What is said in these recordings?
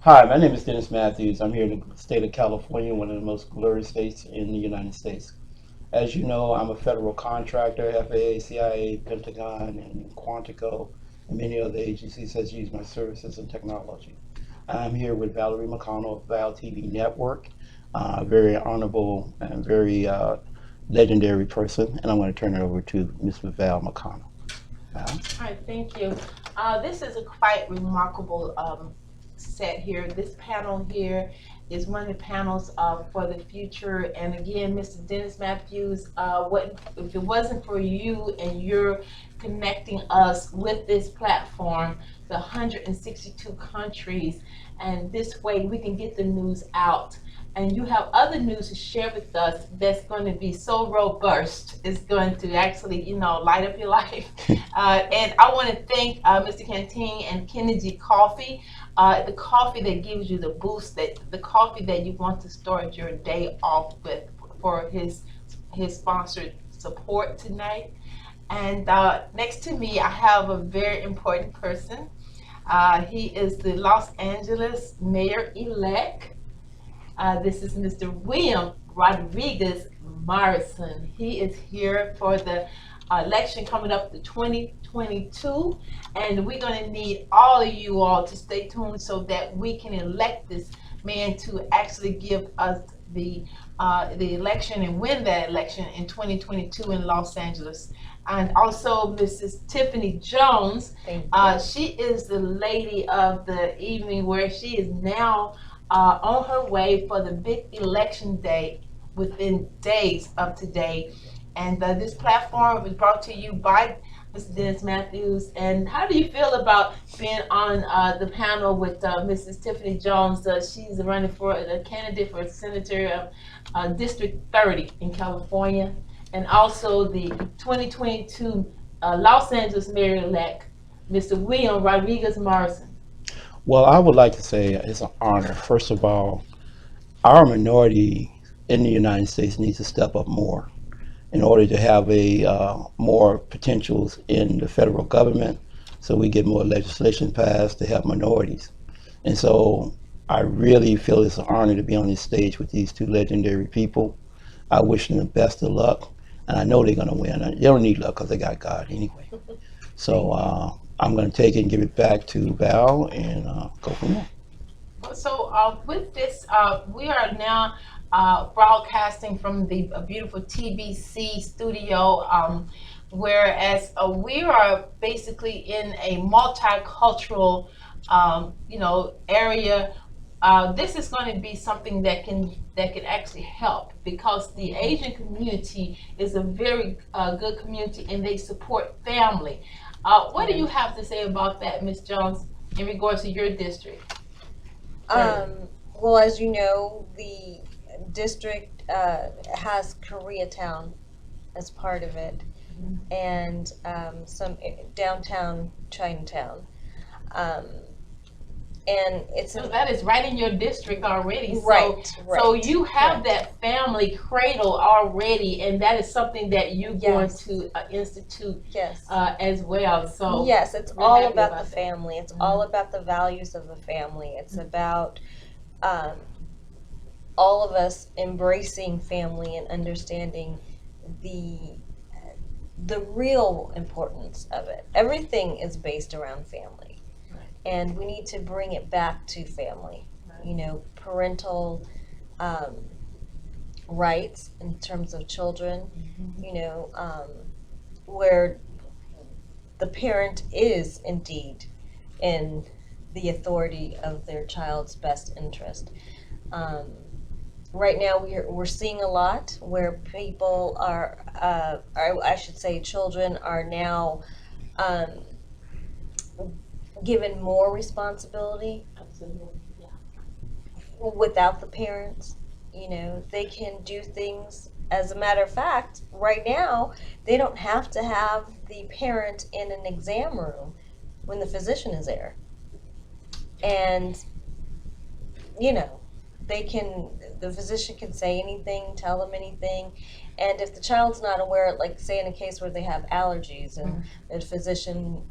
Hi, my name is Dennis Matthews. I'm here in the state of California, one of the most glorious states in the United States. As you know, I'm a federal contractor, FAA, CIA, Pentagon, and Quantico, and many other agencies has used my services and technology. I'm here with Valerie McConnell of Val TV Network, a very honorable and very legendary person, and I'm going to turn it over to Ms. Val McConnell. Val? All right, thank you. This is a quite remarkable set here. This panel here is one of the panels for the future. And again, Mr. Dennis Matthews, what if it wasn't for you and you're connecting us with this platform, the 162 countries, and this way we can get the news out. And you have other news to share with us that's going to be so robust. It's going to actually, light up your life. And I want to thank Mr. Canteen and Kennedy Coffee, the coffee that gives you the boost, that the coffee that you want to start your day off with, for his sponsored support tonight. And next to me, I have a very important person. He is the Los Angeles Mayor-elect. This is Mr. William Rodriguez Morrison. He is here for the election coming up to 2022, and we're going to need all of you all to stay tuned so that we can elect this man to actually give us the election and win that election in 2022 in Los Angeles. And also Mrs. Tiffany Jones. She is the lady of the evening, where she is now on her way for the big election day within days of today. And this platform was brought to you by Mr. Dennis Matthews. And how do you feel about being on the panel with Mrs. Tiffany Jones? She's running for a candidate for Senator of District 30 in California, and also the 2022 Los Angeles Mayor-elect, Mr. William Rodriguez Morrison. Well, I would like to say it's an honor. First of all, our minority in the United States needs to step up more in order to have a more potentials in the federal government, so we get more legislation passed to help minorities. And so I really feel it's an honor to be on this stage with these two legendary people. I wish them the best of luck, and I know they're going to win. They don't need luck because they got God anyway. So I'm going to take it and give it back to Val and go from there. So with this, we are now broadcasting from the beautiful TBC studio, whereas we are basically in a multicultural, area. This is going to be something that can actually help, because the Asian community is a very good community, and they support family. What do you have to say about that, Ms. Jones, in regards to your district? Well, as you know, the district has Koreatown as part of it, and some downtown Chinatown. And it's So that is right in your district already. So, right. so you have Correct. that family cradle already, and that is something that you're going Yes. to institute Yes. as well. So Yes, it's we're all happy about about the that. family. It's all about the values of the family. It's about um, all of us embracing family and understanding the the real importance of it. Everything is based around family, Right. and we need to bring it back to family. Right. You know, parental um, rights in terms of children. You know, where the parent is indeed in the authority of their child's best interest. Um, right now, we're seeing a lot where people or I should say, children are now um, given more responsibility Absolutely. Yeah. without the parents. You know, they can do things. As a matter of fact, right now, they don't have to have the parent in an exam room when the physician is there. And, you know, the physician can say anything, tell them anything. And if the child's not aware, like say in a case where they have allergies and the physician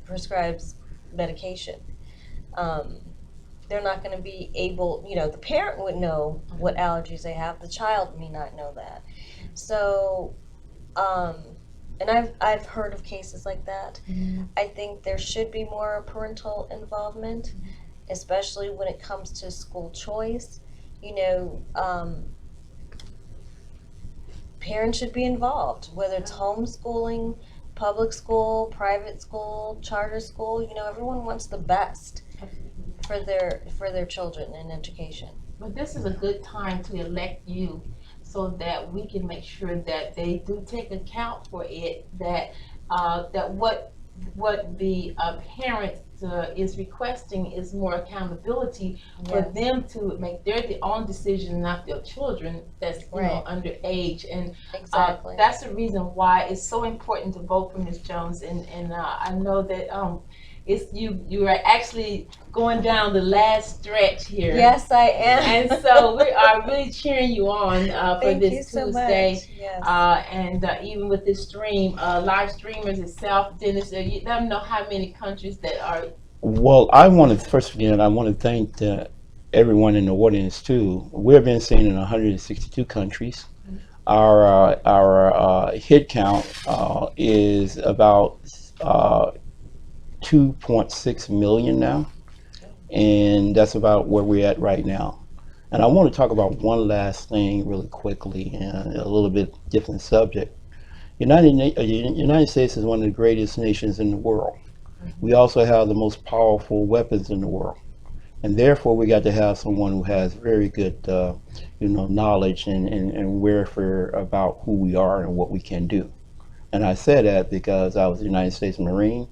prescribes medication, um, they're not going to be able, the parent would know what allergies they have, the child may not know that. So, um, and I've heard of cases like that. I think there should be more parental involvement, especially when it comes to school choice. You know, parents should be involved, whether it's homeschooling, public school, private school, charter school. Everyone wants the best for their children in education. But this is a good time to elect you so that we can make sure that they do take account for it, that that what the parent is requesting is more accountability for Yes. them to make their own decision, not their children that's Right. underage. And Exactly. that's the reason why it's so important to vote for Ms. Jones. And I know that it's you are actually going down the last stretch here. Yes, I am. And so we are really cheering you on for Thank this you so Tuesday. much. Yes. And even with this stream, live streamers itself, Dennis, you let them know how many countries that are. Well, I want to first again, I want to thank everyone in the audience too. We're being seen in 162 countries. Our hit count is about 2.6 million now, and that's about where we're at right now. And I want to talk about one last thing really quickly, and a little bit different subject. United States is one of the greatest nations in the world. We also have the most powerful weapons in the world, and therefore we got to have someone who has very good, knowledge and warfare about who we are and what we can do. And I say that because I was a United States Marine,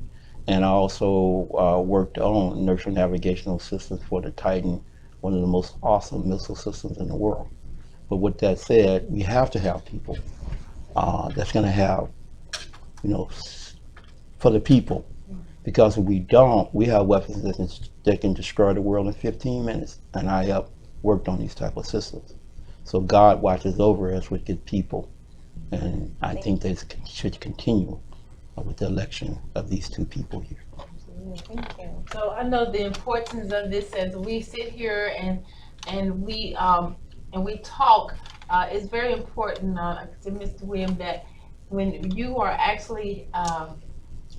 and I also worked on inertial navigational systems for the Titan, one of the most awesome missile systems in the world. But with that said, we have to have people that's going to have, for the people. Because if we don't, we have weapons that can destroy the world in 15 minutes. And I have worked on these type of systems. So God watches over us with good people. And I think that should continue with the election of these two people here. Thank you. So I know the importance of this as we sit here and we talk. It's very important to Mr. William that when you are actually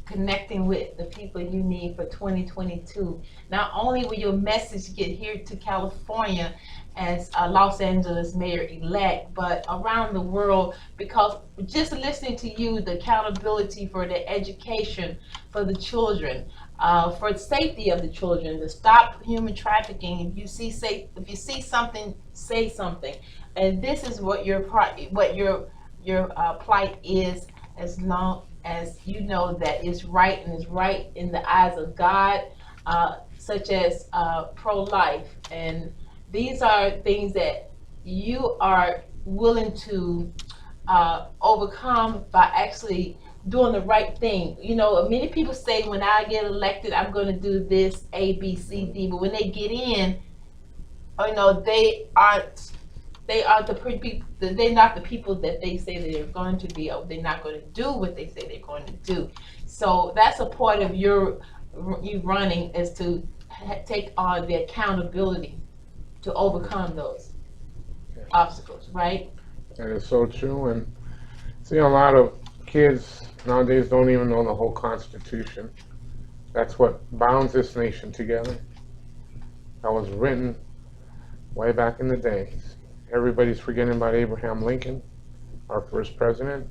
connecting with the people you need for 2022. Not only will your message get here to California as Los Angeles mayor-elect, but around the world, because just listening to you, the accountability for the education for the children, for the safety of the children, to stop human trafficking. If you see something, say something. And this is what your plight is, as long as you know that it's right and it's right in the eyes of God, such as pro-life. And these are things that you are willing to overcome by actually doing the right thing. Many people say when I get elected, I'm going to do this, A, B, C, D, but when they get in, they are they're not the people that they say that they're going to be, or they're not going to do what they say they're going to do. So that's a part of you running, is to take on the accountability to overcome those obstacles, right? That is so true. And see, a lot of kids nowadays don't even know the whole Constitution. That's what bounds this nation together. That was written way back in the days. Everybody's forgetting about Abraham Lincoln, our first president.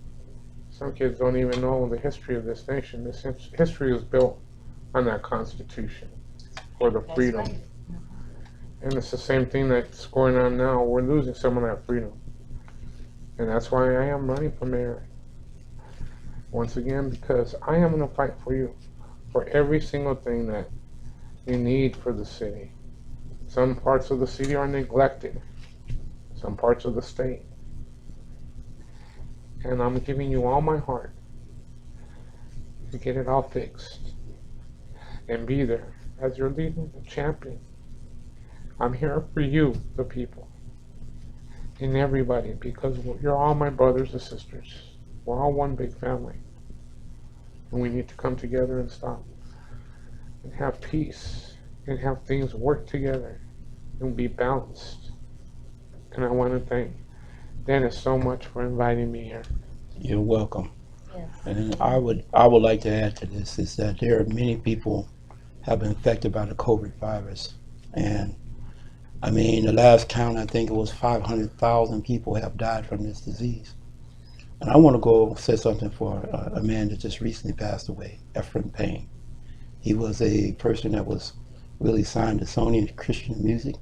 Some kids don't even know the history of this nation. This history was built on that Constitution for the freedom. That's right. And it's the same thing that's going on now. We're losing some of that freedom. And that's why I am running for mayor. Once again, because I am going to fight for you, for every single thing that you need for the city. Some parts of the city are neglected. Some parts of the state. And I'm giving you all my heart to get it all fixed and be there as your leader, the champion. I'm here for you, the people, and everybody, because you're all my brothers and sisters. We're all one big family, and we need to come together and stop and have peace and have things work together and be balanced. And I want to thank Dennis so much for inviting me here. You're welcome. Yes. And I would like to add to this is that there are many people have been affected by the COVID virus. And I mean, the last count, I think it was 500,000 people have died from this disease. And I want to go say something for a man that just recently passed away, Ephraim Payne. He was a person that was really signed to Sony Christian Music.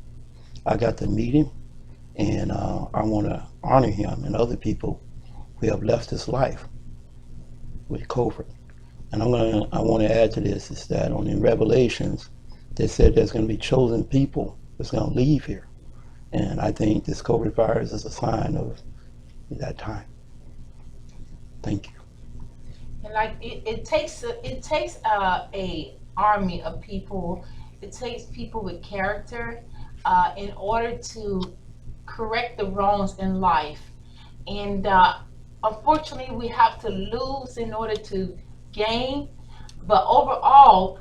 I got to meet him, and I want to honor him and other people who have left his life with COVID. And I want to add to this is that on in Revelations, they said there's going to be chosen people that's going to leave here. And I think this COVID virus is a sign of that time. Thank you. And like it takes a army of people. It takes people with character in order to correct the wrongs in life. And unfortunately, we have to lose in order to gain. But overall,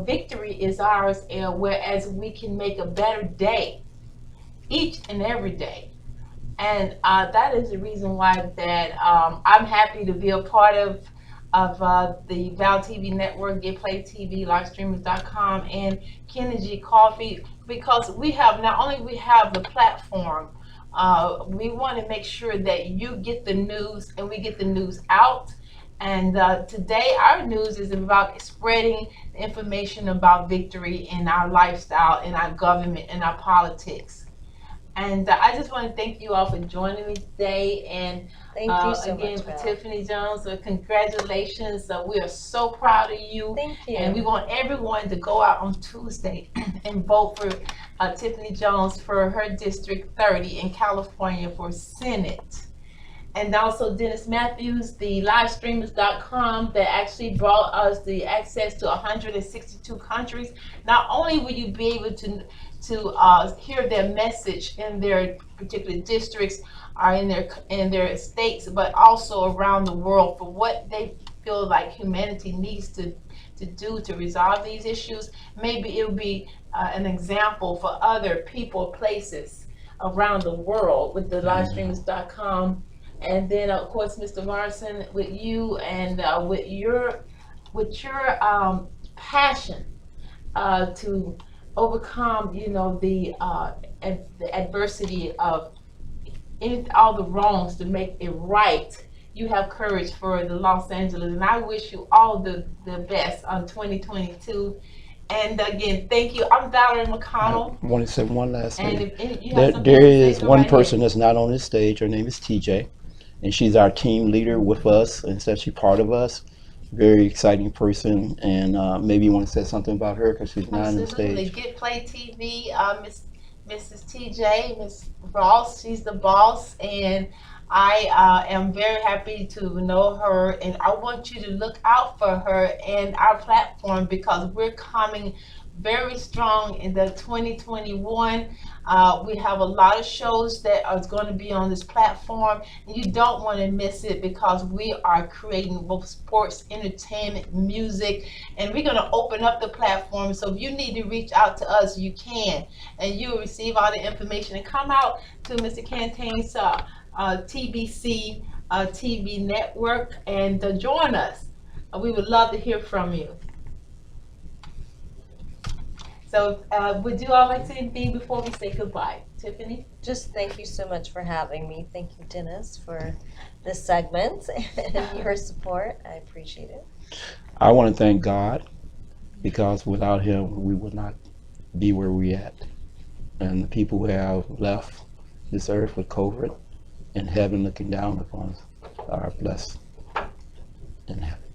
victory is ours, whereas we can make a better day each and every day. And that is the reason why that I'm happy to be a part of the Val TV network, Get Play TV, livestreamers.com, and Kennedy Coffee, because we have not only we have the platform, we want to make sure that you get the news and we get the news out. And today our news is about spreading information about victory in our lifestyle, in our government, in our politics. And I just want to thank you all for joining me today. And Thank you so again, much, for Val. Tiffany Jones, congratulations. We are so proud of you. Thank you. And we want everyone to go out on Tuesday and vote for Tiffany Jones for her District 30 in California for Senate. And also Dennis Matthews, the livestreamers.com that actually brought us the access to 162 countries. Not only will you be able to hear their message in their particular districts or in their states, but also around the world for what they feel like humanity needs to do to resolve these issues. Maybe it'll be an example for other people, places around the world with the livestreamers.com. And then of course, Mr. Morrison, with you and with your passion to overcome, the adversity of all the wrongs to make it right. You have courage for the Los Angeles, and I wish you all the best on 2022. And again, thank you. I'm Valerie McConnell. I want to say one last And thing. if you have something There to say, is go one right person ahead. that's not on this stage. Her name is TJ, and she's our team leader with us, and so she's part of us. Very exciting person, and maybe you want to say something about her because she's not on the Absolutely. stage. Get Play TV, Mrs. TJ, Miss Ross, she's the boss, and I am very happy to know her, and I want you to look out for her and our platform because we're coming very strong in the 2021. We have a lot of shows that are going to be on this platform, and you don't want to miss it because we are creating both sports, entertainment, music, and we're going to open up the platform. So if you need to reach out to us, you can, and you will receive all the information. And come out to Mr. Cantain's TBC TV network and join us. We would love to hear from you. So would you all like to say anything before we say goodbye? Tiffany? Just thank you so much for having me. Thank you, Dennis, for this segment and your support. I appreciate it. I want to thank God because without Him, we would not be where we at. And the people who have left this earth with COVID and heaven looking down upon us are blessed in heaven.